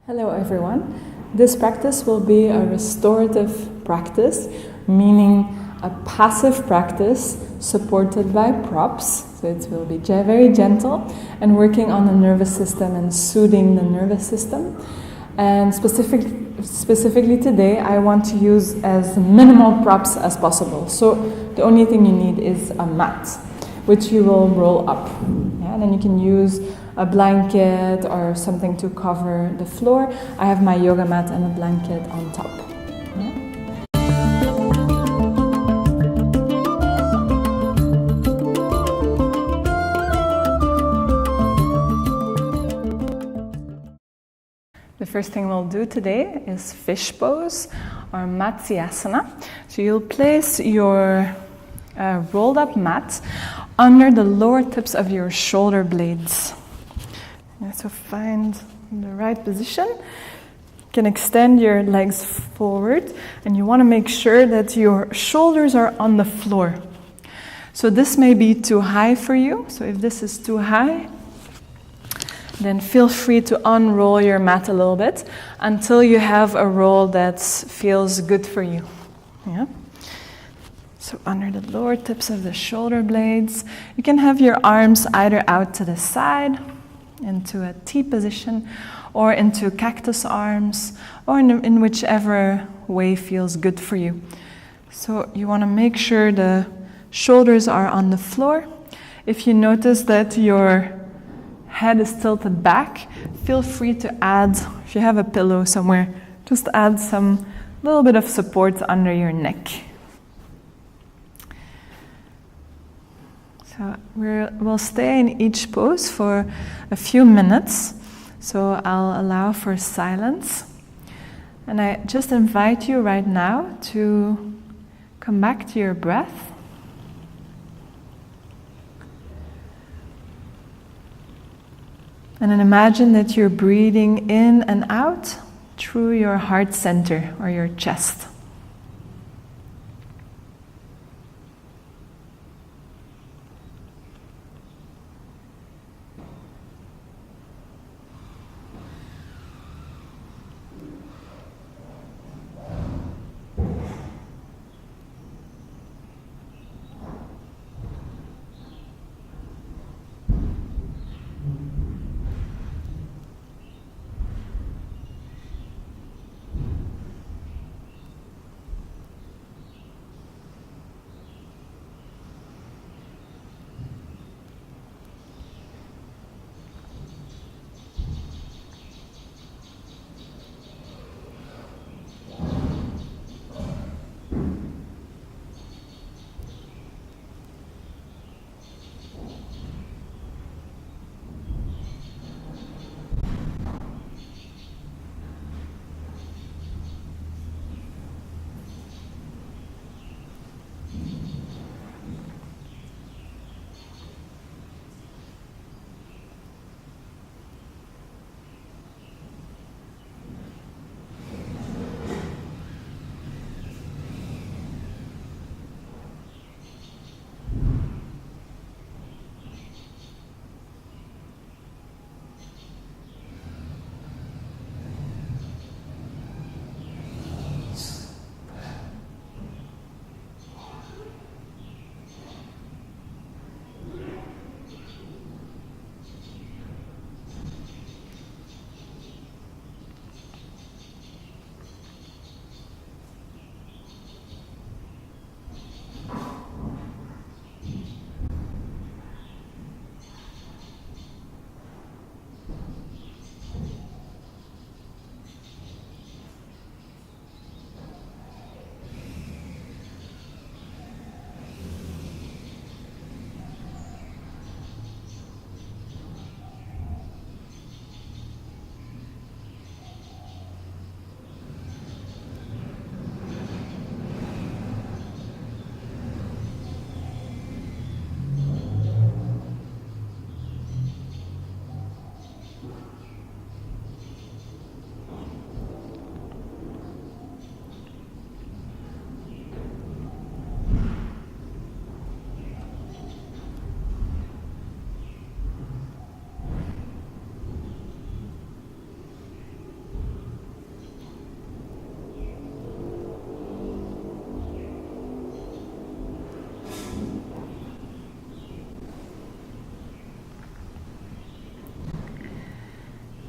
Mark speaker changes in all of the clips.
Speaker 1: Hello everyone. This practice will be a restorative practice, meaning a passive practice supported by props. So it will be very gentle and working on the nervous system and soothing the nervous system. And specifically today, I want to use as minimal props as possible. So the only thing you need is a mat, which you will roll up. Yeah? And then you can use a blanket or something to cover the floor. I have my yoga mat and a blanket on top. Yeah? The first thing we'll do today is fish pose or Matsyasana. So you'll place your rolled up mat under the lower tips of your shoulder blades. So find the right position. You can extend your legs forward and you want to make sure that your shoulders are on the floor. So this may be too high for you. So if this is too high, then feel free to unroll your mat a little bit until you have a roll that feels good for you. Yeah. So under the lower tips of the shoulder blades, you can have your arms either out to the side, into a T position, or into cactus arms, or in whichever way feels good for you. So you want to make sure the shoulders are on the floor. If you notice that your head is tilted back, feel free to add, if you have a pillow somewhere, just add some little bit of support under your neck. So we'll stay in each pose for a few minutes. So I'll allow for silence. And I just invite you right now to come back to your breath. And then imagine that you're breathing in and out through your heart center or your chest.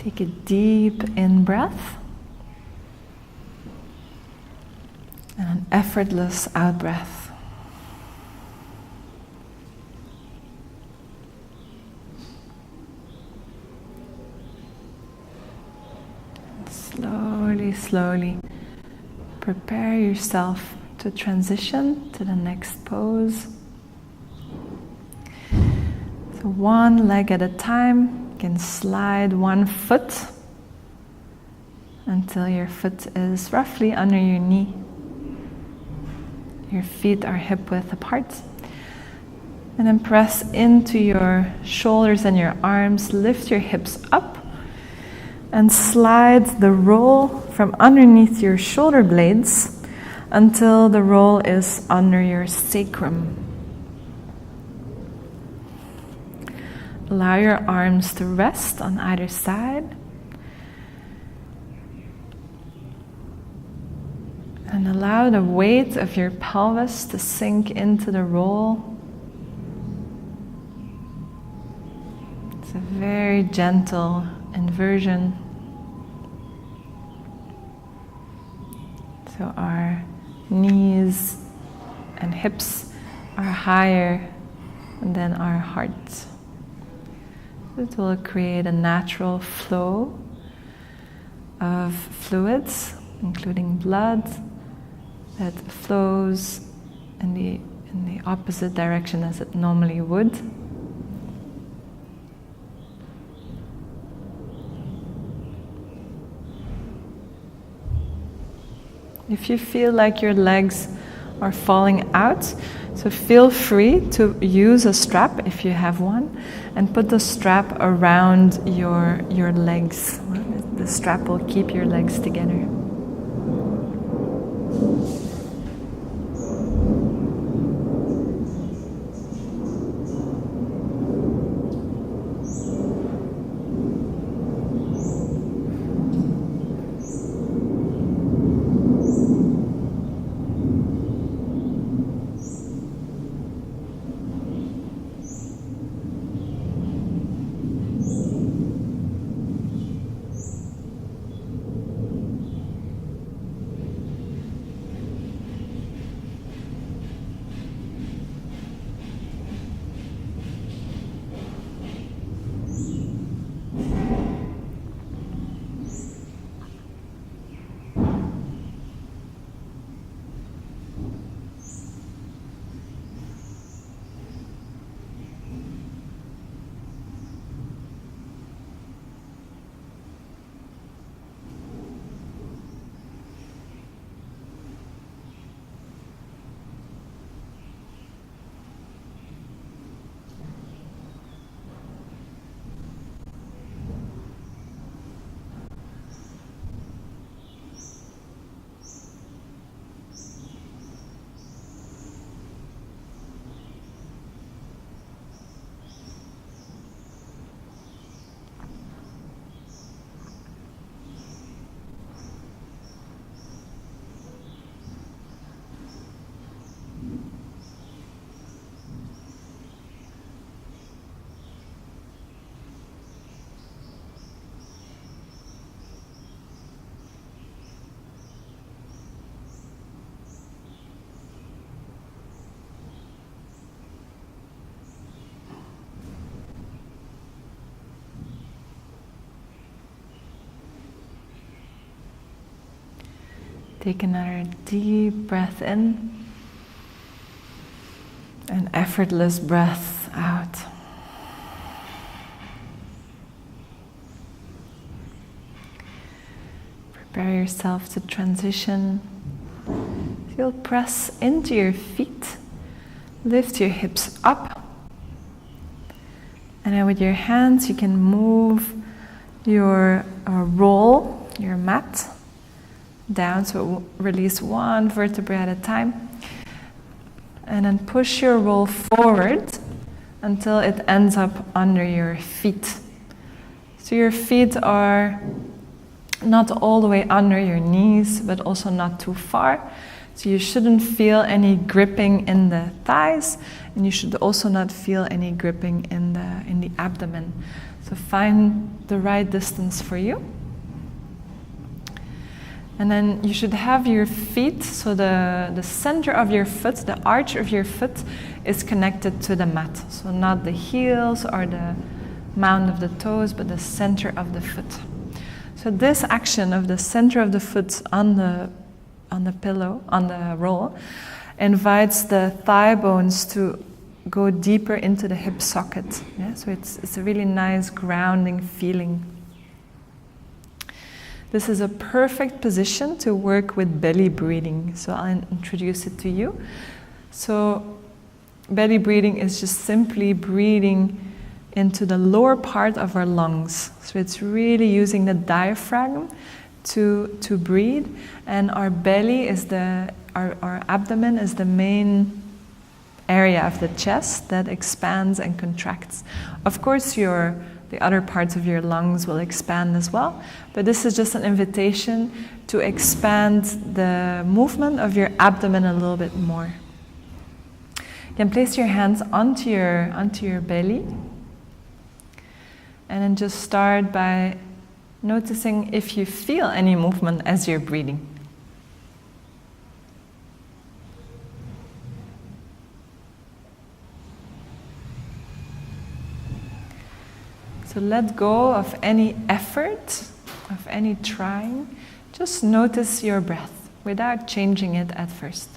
Speaker 1: Take a deep in-breath and an effortless out-breath. Slowly, slowly prepare yourself to transition to the next pose. So one leg at a time. You can slide one foot until your foot is roughly under your knee. Your feet are hip-width apart. And then press into your shoulders and your arms. Lift your hips up and slide the roll from underneath your shoulder blades until the roll is under your sacrum. Allow your arms to rest on either side. And allow the weight of your pelvis to sink into the roll. It's a very gentle inversion. So our knees and hips are higher than our heart. It will create a natural flow of fluids, including blood, that flows in the opposite direction as it normally would. If you feel like your legs are falling out, so feel free to use a strap if you have one and put the strap around your legs. The strap will keep your legs together. Take another deep breath in, an effortless breath out. Prepare yourself to transition. You'll press into your feet, lift your hips up, and then with your hands you can move your roll, your mat, down, so release one vertebrae at a time, and then push your roll forward until it ends up under your feet. So your feet are not all the way under your knees, but also not too far. So you shouldn't feel any gripping in the thighs, and you should also not feel any gripping in the abdomen. So find the right distance for you. And then you should have your feet, so the center of your foot, the arch of your foot is connected to the mat. So not the heels or the mound of the toes, but the center of the foot. So this action of the center of the foot on the pillow, on the roll, invites the thigh bones to go deeper into the hip socket. Yeah? So it's a really nice grounding feeling. This is a perfect position to work with belly breathing. So I'll introduce it to you. So belly breathing is just simply breathing into the lower part of our lungs. So it's really using the diaphragm to breathe, and our belly is our abdomen is the main area of the chest that expands and contracts. Of course, the other parts of your lungs will expand as well, but this is just an invitation to expand the movement of your abdomen a little bit more. You can place your hands onto your belly, and then just start by noticing if you feel any movement as you're breathing. So let go of any effort, of any trying. Just notice your breath without changing it at first.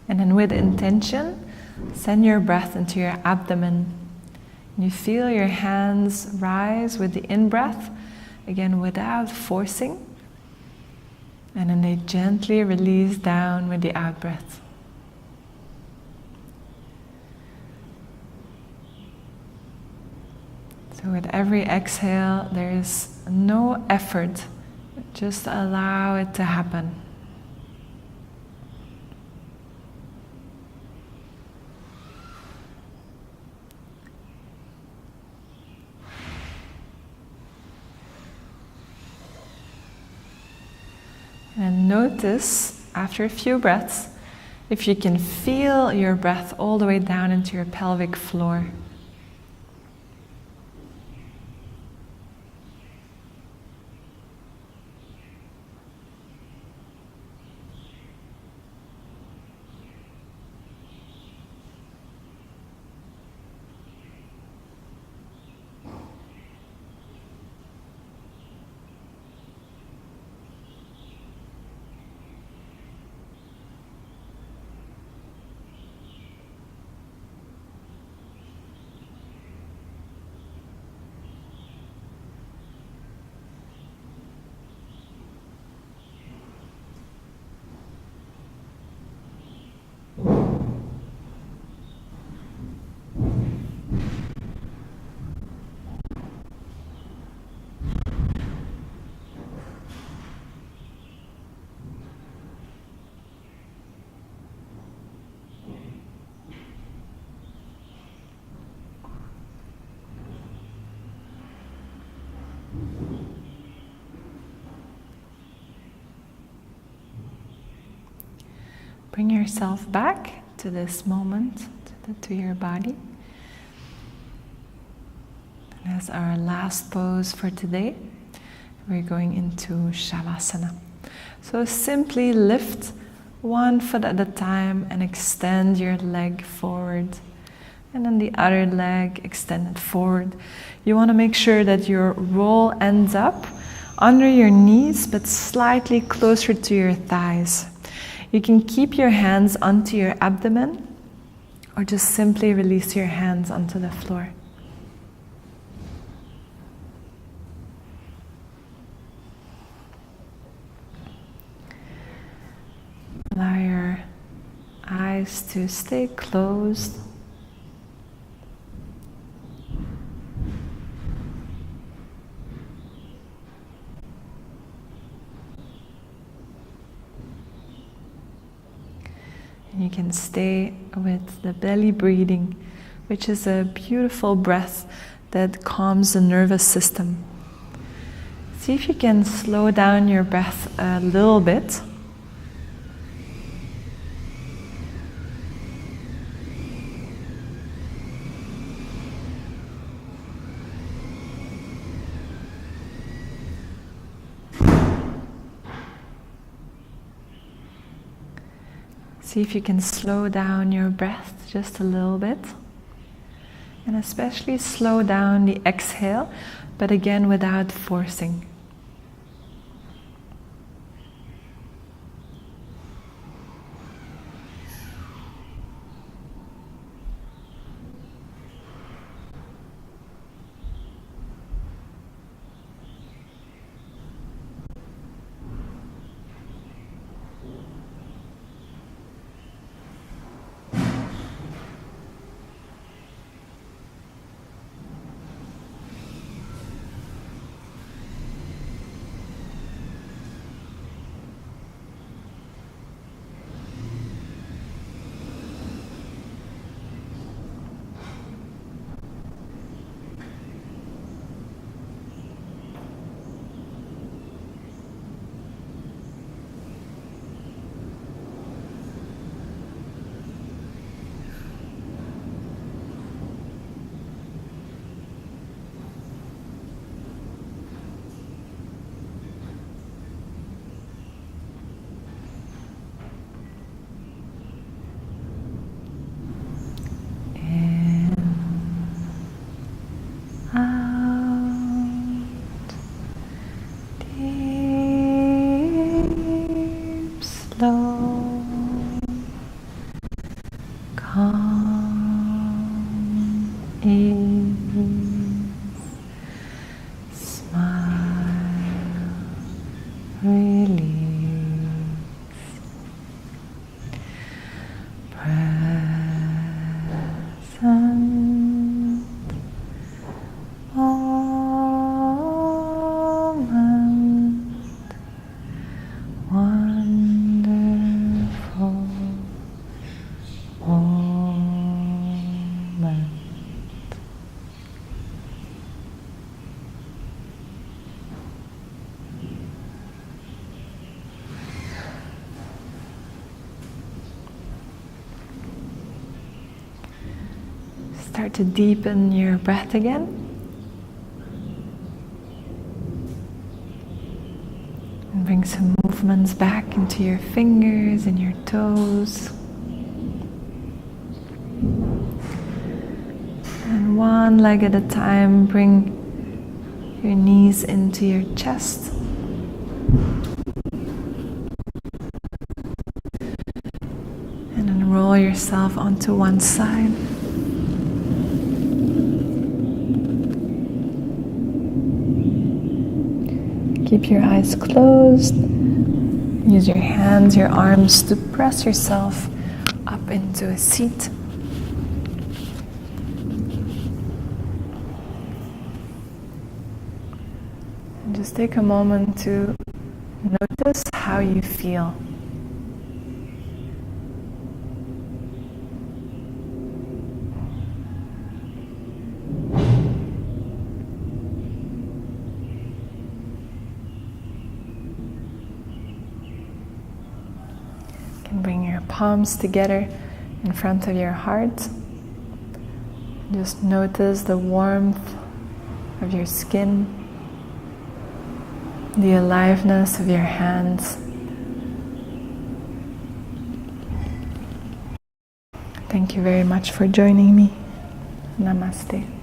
Speaker 1: And then with intention, send your breath into your abdomen. You feel your hands rise with the in-breath, again without forcing. And then they gently release down with the out-breath. So with every exhale, there is no effort. Just allow it to happen. And notice, after a few breaths, if you can feel your breath all the way down into your pelvic floor. Bring yourself back to this moment, to your body. And as our last pose for today, we're going into Shavasana. So simply lift one foot at a time and extend your leg forward. And then the other leg extended forward. You want to make sure that your roll ends up under your knees, but slightly closer to your thighs. You can keep your hands onto your abdomen, or just simply release your hands onto the floor. Allow your eyes to stay closed. And you can stay with the belly breathing, which is a beautiful breath that calms the nervous system. See if you can slow down your breath a little bit. See if you can slow down your breath just a little bit. And especially slow down the exhale, but again without forcing. Start to deepen your breath again. And bring some movements back into your fingers and your toes. And one leg at a time, bring your knees into your chest. And then roll yourself onto one side. Keep your eyes closed. Use your hands, your arms to press yourself up into a seat. And just take a moment to notice how you feel. Bring your palms together in front of your heart. Just notice the warmth of your skin, the aliveness of your hands. Thank you very much for joining me. Namaste.